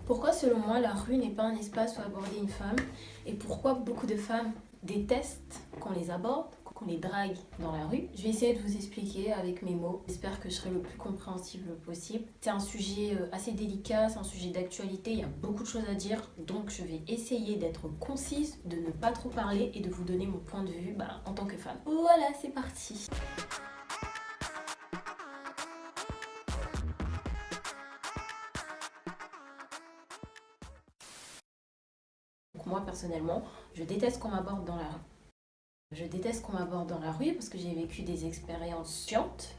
Pourquoi selon moi la rue n'est pas un espace où aborder une femme et pourquoi beaucoup de femmes détestent qu'on les aborde, qu'on les drague dans la rue? Je vais essayer de vous expliquer avec mes mots. J'espère que je serai le plus compréhensible possible. C'est un sujet assez délicat, c'est un sujet d'actualité, il y a beaucoup de choses à dire, donc je vais essayer d'être concise, de ne pas trop parler et de vous donner mon point de vue en tant que femme. Voilà, c'est parti. Donc moi personnellement, je déteste qu'on m'aborde dans la rue. Je déteste qu'on m'aborde dans la rue parce que j'ai vécu des expériences chiantes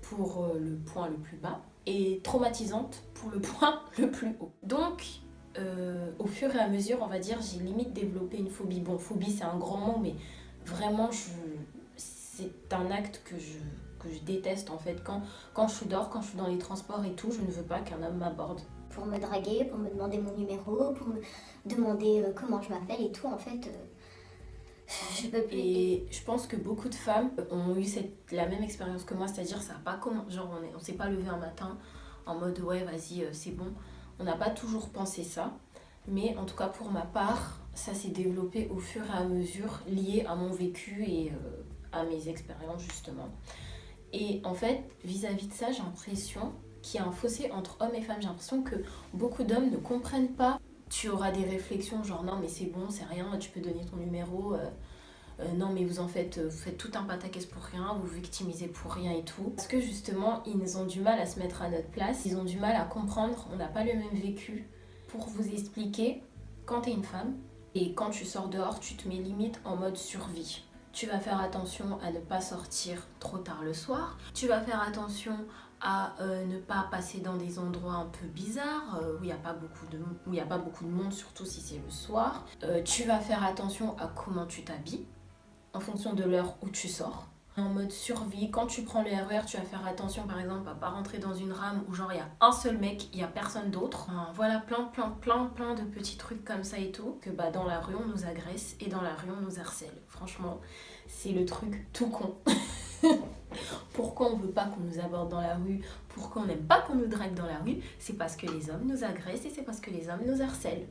pour le point le plus bas et traumatisantes pour le point le plus haut. Donc, au fur et à mesure, on va dire, j'ai limite développé une phobie. Bon, phobie c'est un grand mot, mais vraiment, c'est un acte que je déteste en fait. Quand je suis dehors, quand je suis dans les transports et tout, je ne veux pas qu'un homme m'aborde. Pour me draguer, pour me demander mon numéro, pour me demander comment je m'appelle et tout, en fait, je peux plus. Et je pense que beaucoup de femmes ont eu la même expérience que moi, c'est-à-dire ça a pas comment, genre on s'est pas levé un matin en mode ouais vas-y c'est bon. On n'a pas toujours pensé ça, mais en tout cas pour ma part, ça s'est développé au fur et à mesure lié à mon vécu et à mes expériences justement. Et en fait, vis-à-vis de ça, j'ai l'impression qu'il y a un fossé entre hommes et femmes. J'ai l'impression que beaucoup d'hommes ne comprennent pas. Tu auras des réflexions genre non mais c'est bon, c'est rien, tu peux donner ton numéro. Non mais vous faites tout un pataquès pour rien, vous vous victimisez pour rien et tout. Parce que justement, ils ont du mal à se mettre à notre place, ils ont du mal à comprendre, on n'a pas le même vécu. Pour vous expliquer, quand t'es une femme et quand tu sors dehors, tu te mets limite en mode survie. Tu vas faire attention à ne pas sortir trop tard le soir. Tu vas faire attention à ne pas passer dans des endroits un peu bizarres où il n'y a pas beaucoup de monde, surtout si c'est le soir. Tu vas faire attention à comment tu t'habilles en fonction de l'heure où tu sors. En mode survie, quand tu prends le RER, tu vas faire attention par exemple à pas rentrer dans une rame où genre il y a un seul mec, il y a personne d'autre. Enfin, voilà, plein de petits trucs comme ça et tout. Que dans la rue on nous agresse et dans la rue on nous harcèle. Franchement, c'est le truc tout con. Pourquoi on veut pas qu'on nous aborde dans la rue? Pourquoi on n'aime pas qu'on nous drague dans la rue? C'est parce que les hommes nous agressent et c'est parce que les hommes nous harcèlent.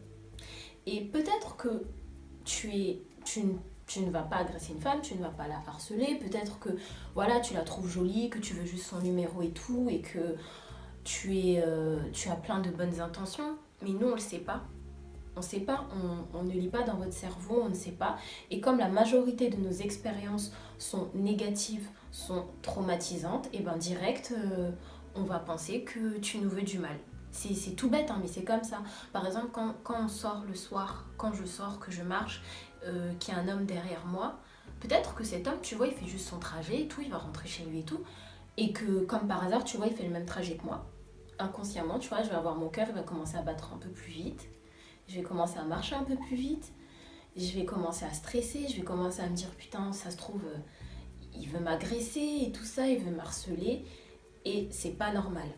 Et peut-être que tu ne vas pas agresser une femme, tu ne vas pas la harceler, peut-être que voilà, tu la trouves jolie, que tu veux juste son numéro et tout, et que tu as plein de bonnes intentions, mais nous on le sait pas. On sait pas, on ne lit pas dans votre cerveau, on ne sait pas. Et comme la majorité de nos expériences sont négatives, sont traumatisantes, et direct, on va penser que tu nous veux du mal. C'est tout bête, hein, mais c'est comme ça. Par exemple, quand on sort le soir, quand je sors, que je marche, qu'il y a un homme derrière moi, peut-être que cet homme, tu vois, il fait juste son trajet et tout, il va rentrer chez lui et tout, et que comme par hasard, tu vois, il fait le même trajet que moi. Inconsciemment, tu vois, je vais avoir mon cœur, il va commencer à battre un peu plus vite, je vais commencer à marcher un peu plus vite, je vais commencer à stresser, je vais commencer à me dire putain, ça se trouve, il veut m'agresser et tout ça, il veut m'harceler, et c'est pas normal.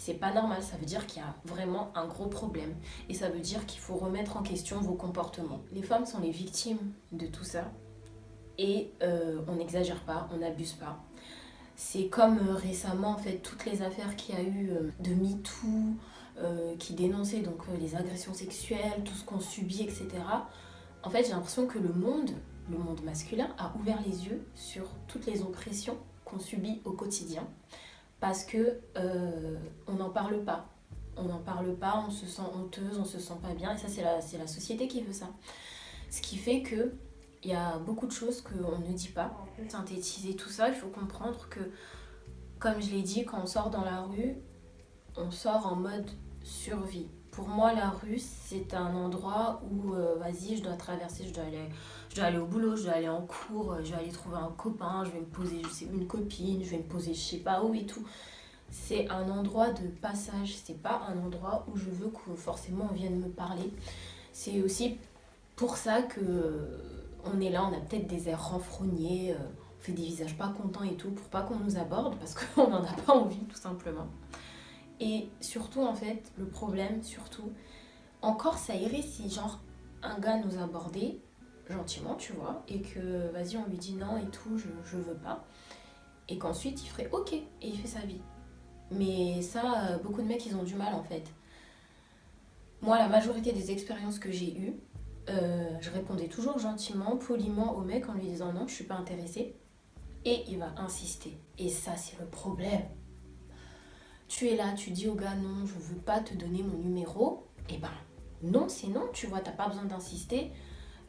C'est pas normal, ça veut dire qu'il y a vraiment un gros problème. Et ça veut dire qu'il faut remettre en question vos comportements. Les femmes sont les victimes de tout ça. Et on n'exagère pas, on n'abuse pas. C'est comme récemment, en fait, toutes les affaires qu'il y a eu de MeToo, qui dénonçaient donc les agressions sexuelles, tout ce qu'on subit, etc. En fait, j'ai l'impression que le monde masculin, a ouvert les yeux sur toutes les oppressions qu'on subit au quotidien. Parce que on n'en parle pas. On n'en parle pas, on se sent honteuse, on se sent pas bien. Et ça, c'est la société qui veut ça. Ce qui fait que il y a beaucoup de choses qu'on ne dit pas. Synthétiser tout ça, il faut comprendre que, comme je l'ai dit, quand on sort dans la rue, on sort en mode survie. Pour moi, la rue, c'est un endroit où, vas-y, je dois traverser, je dois aller au boulot, je dois aller en cours, je vais aller trouver un copain, je vais me poser, je sais, une copine, je vais me poser je sais pas où et tout. C'est un endroit de passage, c'est pas un endroit où je veux que forcément on vienne me parler. C'est aussi pour ça que on est là, on a peut-être des airs renfrognés, on fait des visages pas contents et tout, pour pas qu'on nous aborde, parce qu'on n'en a pas envie, tout simplement. Et surtout, en fait, le problème, surtout, encore ça irait si, genre, un gars nous abordait gentiment, tu vois, et que, vas-y, on lui dit non et tout, je veux pas, et qu'ensuite, il ferait ok, et il fait sa vie. Mais ça, beaucoup de mecs, ils ont du mal, en fait. Moi, la majorité des expériences que j'ai eues, je répondais toujours gentiment, poliment au mec en lui disant non, je suis pas intéressée. Et il va insister. Et ça, c'est le problème. Tu es là, tu dis au gars non, je veux pas te donner mon numéro. Et ben non, c'est non, tu vois, t'as pas besoin d'insister.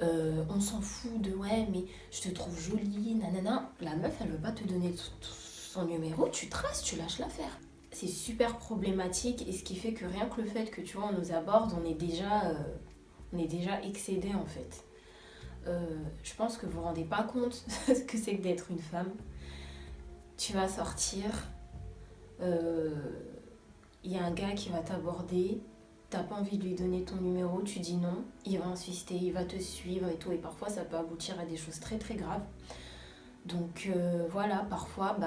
On s'en fout de ouais, mais je te trouve jolie, nanana. La meuf, elle veut pas te donner son numéro, tu traces, tu lâches l'affaire. C'est super problématique et ce qui fait que rien que le fait que tu vois, on nous aborde, on est déjà excédé en fait. Je pense que vous vous rendez pas compte ce que c'est que d'être une femme. Tu vas sortir, il y a un gars qui va t'aborder, t'as pas envie de lui donner ton numéro, tu dis non, il va insister, il va te suivre et tout, et parfois ça peut aboutir à des choses très très graves. Donc voilà, parfois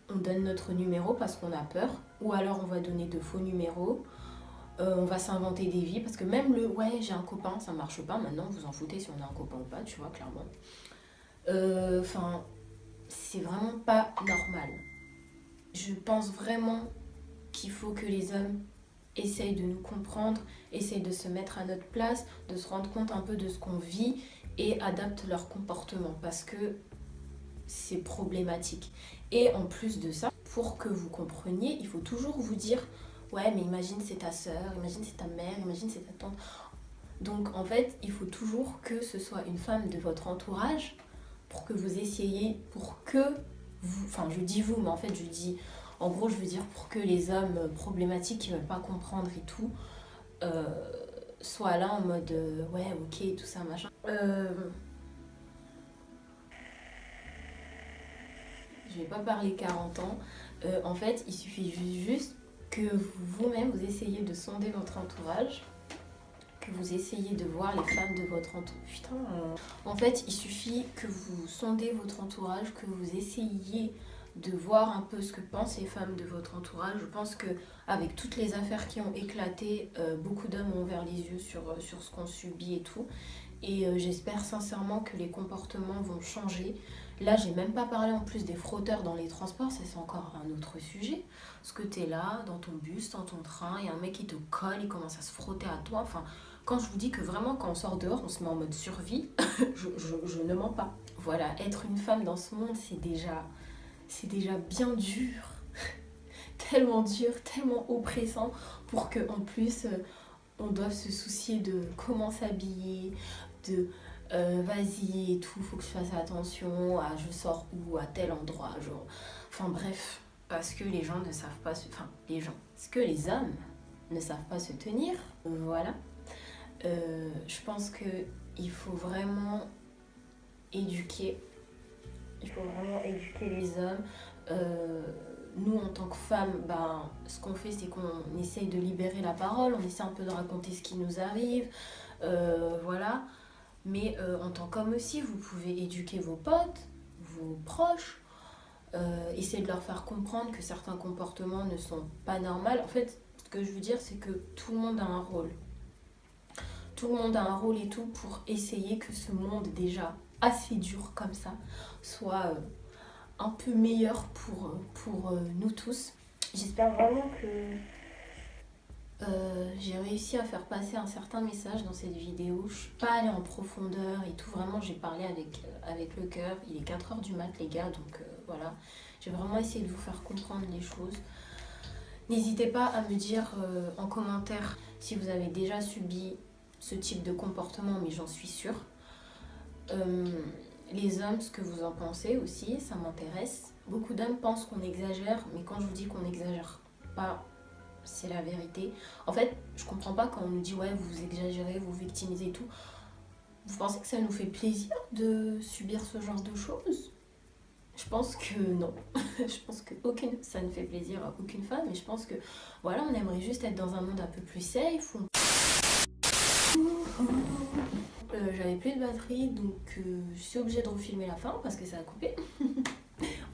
on donne notre numéro parce qu'on a peur, ou alors on va donner de faux numéros, on va s'inventer des vies, parce que même le ouais j'ai un copain, ça marche pas, maintenant vous en foutez si on a un copain ou pas, tu vois, clairement. Enfin, c'est vraiment pas normal. Je pense vraiment qu'il faut que les hommes essayent de nous comprendre, essayent de se mettre à notre place, de se rendre compte un peu de ce qu'on vit et adaptent leur comportement parce que c'est problématique. Et en plus de ça, pour que vous compreniez, il faut toujours vous dire ouais mais imagine c'est ta soeur, imagine c'est ta mère, imagine c'est ta tante. Donc en fait, il faut toujours que ce soit une femme de votre entourage pour que vous essayiez, pour que vous, enfin je dis vous, mais en fait je dis, en gros je veux dire pour que les hommes problématiques qui veulent pas comprendre et tout, soient là en mode ouais ok tout ça machin. Je vais pas parler 40 ans, en fait il suffit juste que vous-même vous essayez de sonder votre entourage, que vous essayez de voir les femmes de votre entourage. Putain. En fait, il suffit que vous sondez votre entourage, que vous essayiez de voir un peu ce que pensent les femmes de votre entourage. Je pense que avec toutes les affaires qui ont éclaté, beaucoup d'hommes ont ouvert les yeux sur ce qu'on subit et tout. Et j'espère sincèrement que les comportements vont changer. Là, j'ai même pas parlé en plus des frotteurs dans les transports, ça c'est encore un autre sujet. Parce que t'es là, dans ton bus, dans ton train, il y a un mec qui te colle, il commence à se frotter à toi. Enfin, quand je vous dis que vraiment quand on sort dehors, on se met en mode survie, je ne mens pas. Voilà, être une femme dans ce monde, c'est déjà bien dur. Tellement dur, tellement oppressant pour qu'en plus on doive se soucier de comment s'habiller, de vas-y et tout, faut que je fasse attention à je sors où, à tel endroit, genre. Enfin bref, parce que les gens ne savent pas se... Enfin, les gens, parce que les hommes ne savent pas se tenir, voilà. Je pense qu'il faut vraiment éduquer. Il faut vraiment éduquer les hommes. Nous, en tant que femmes, ce qu'on fait, c'est qu'on essaye de libérer la parole, on essaie un peu de raconter ce qui nous arrive, voilà. Mais en tant qu'homme aussi, vous pouvez éduquer vos potes, vos proches, essayer de leur faire comprendre que certains comportements ne sont pas normaux. En fait, ce que je veux dire, c'est que tout le monde a un rôle. Tout le monde a un rôle et tout pour essayer que ce monde déjà assez dur comme ça soit un peu meilleur pour nous tous. J'espère vraiment que j'ai réussi à faire passer un certain message dans cette vidéo. Je suis pas allée en profondeur et tout, vraiment j'ai parlé avec le cœur. Il est 4h du mat les gars, donc voilà. J'ai vraiment essayé de vous faire comprendre les choses. N'hésitez pas à me dire en commentaire si vous avez déjà subi ce type de comportement, mais j'en suis sûre. Les hommes, ce que vous en pensez aussi, ça m'intéresse. Beaucoup d'hommes pensent qu'on exagère, mais quand je vous dis qu'on n'exagère pas, c'est la vérité. En fait, je comprends pas quand on nous dit ouais, vous exagérez, vous victimisez et tout. Vous pensez que ça nous fait plaisir de subir ce genre de choses? Je pense que non. Je pense que ça ne fait plaisir à aucune femme. Et je pense que voilà, on aimerait juste être dans un monde un peu plus safe. J'avais plus de batterie, donc je suis obligée de refilmer la fin parce que ça a coupé.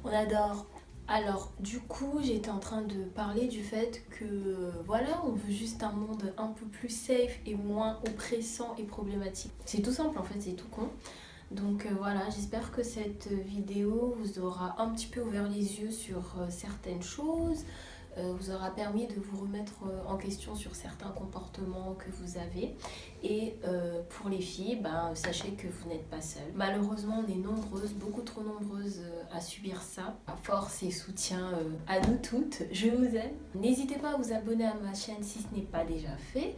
On adore. Alors, du coup, j'étais en train de parler du fait que voilà, on veut juste un monde un peu plus safe et moins oppressant et problématique. C'est tout simple en fait, c'est tout con. Donc voilà, j'espère que cette vidéo vous aura un petit peu ouvert les yeux sur certaines choses. vous aura permis de vous remettre en question sur certains comportements que vous avez. Et pour les filles, sachez que vous n'êtes pas seules. Malheureusement, on est nombreuses, beaucoup trop nombreuses à subir ça. Force et soutien à nous toutes, je vous aime. N'hésitez pas à vous abonner à ma chaîne si ce n'est pas déjà fait,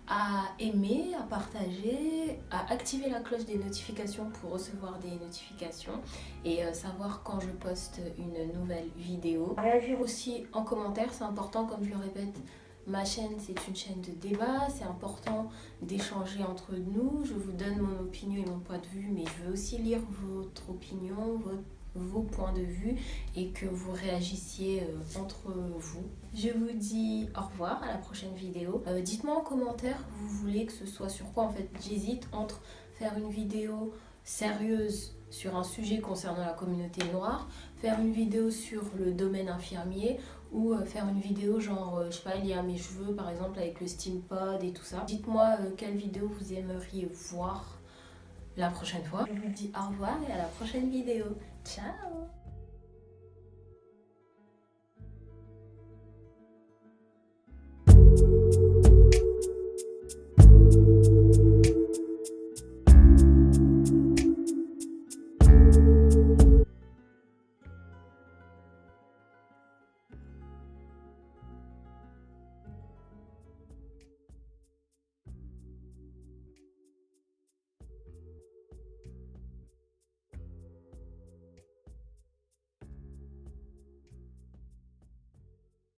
à aimer, à partager, à activer la cloche des notifications pour recevoir des notifications et savoir quand je poste une nouvelle vidéo. Réagir aussi en commentaire, c'est important, comme je le répète, ma chaîne c'est une chaîne de débat, c'est important d'échanger entre nous. Je vous donne mon opinion et mon point de vue, mais je veux aussi lire votre opinion, vos points de vue et que vous réagissiez entre vous. Je vous dis au revoir, à la prochaine vidéo. Dites-moi en commentaire, vous voulez que ce soit sur quoi en fait. J'hésite entre faire une vidéo sérieuse sur un sujet concernant la communauté noire, faire une vidéo sur le domaine infirmier ou faire une vidéo genre, je sais pas, liée à mes cheveux par exemple avec le Steampod et tout ça. Dites-moi quelle vidéo vous aimeriez voir la prochaine fois. Je vous dis au revoir et à la prochaine vidéo. Ciao!